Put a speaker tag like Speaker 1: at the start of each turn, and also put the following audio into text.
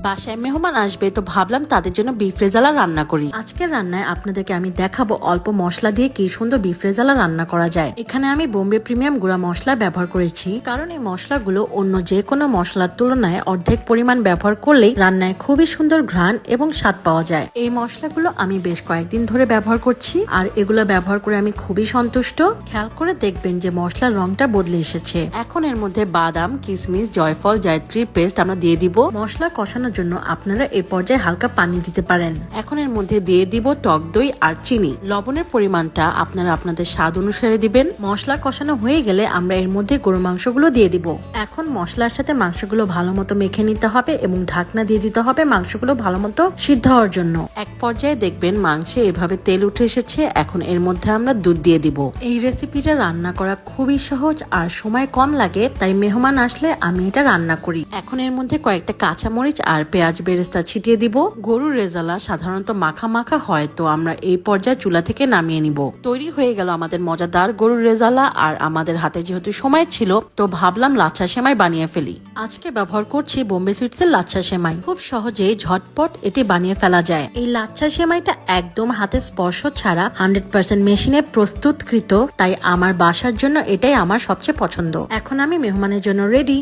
Speaker 1: বাসায় মেহমান আসবে তো ভাবলাম তাদের জন্য বিফ রেজালা রান্না করি। আজকের রান্নায় আপনাদেরকে আমি দেখাবো অল্প মশলা দিয়ে কি সুন্দর বিফ রেজালা রান্না করা যায়। এখানে আমি বোম্বে প্রিমিয়াম গুঁড়া মশলা ব্যবহার করেছি, কারণ এই মশলাগুলো অন্য যে কোনো মশলার তুলনায় অর্ধেক পরিমাণ ব্যবহার করলেই রান্নায় খুবই সুন্দর ঘ্রাণ এবং স্বাদ পাওয়া যায়। এই মশলাগুলো আমি বেশ কয়েকদিন ধরে ব্যবহার করছি, আর এগুলো ব্যবহার করে আমি খুবই সন্তুষ্ট। খেয়াল করে দেখবেন যে মশলার রংটা বদলে এসেছে। এখন এর মধ্যে বাদাম, কিশমিশ, জয়ফল, জায়ত্রীর পেস্ট আমরা দিয়ে দিব। মশলা কষানোর জন্য আপনারা এই পর্যায়ে হালকা পানি দিতে পারেন। এখন এর মধ্যে দিয়ে দিব টক দই আর চিনি। লবণের পরিমাণটা আপনারা আপনাদের স্বাদ অনুসারে দিবেন। মশলা কষানো হয়ে গেলে আমরা এর মধ্যে গরু মাংসগুলো দিয়ে দিব। এখন মশলার সাথে মাংসগুলো ভালো মতো মেখে নিতে হবে এবং ঢাকনা দিয়ে দিতে হবে মাংসগুলো ভালো মতো সিদ্ধ হওয়ার জন্য। এক পর্যায়ে দেখবেন মাংসে এভাবে তেল উঠে এসেছে। এখন এর মধ্যে আমরা দুধ দিয়ে দিব। এই রেসিপিটা রান্না করা খুবই সহজ আর সময় কম লাগে, তাই মেহমান আসলে আমি এটা রান্না করি। এখন এর মধ্যে কয়েকটা কাঁচামরিচ আর পেঁয়াজ বেরেস্তা ছিটিয়ে দিব। গরুর রেজালা সাধারণত মাখা মাখা হয়, তো আমরা এই পর্যায়ে চুলা থেকে নামিয়ে নিব। তৈরি হয়ে গেল আমাদের মজাদার গরুর রেজালা। আর আমাদের হাতে যেহেতু সময় ছিল, তো ভাবলাম লাচ্ছা সেমাই বানিয়ে ফেলি। আজকে ব্যবহার করছি বোম্বে সুইটস এর লাচ্ছা সেমাই। খুব সহজেই ঝটপট এটি বানিয়ে ফেলা যায়। এই লাচ্ছা সেমাইটা একদম হাতে স্পর্শ ছাড়া 100% মেশিনে প্রস্তুতকৃত, তাই আমার বাসার জন্য এটাই আমার সবচেয়ে পছন্দ। এখন আমি মেহমানের জন্য রেডি।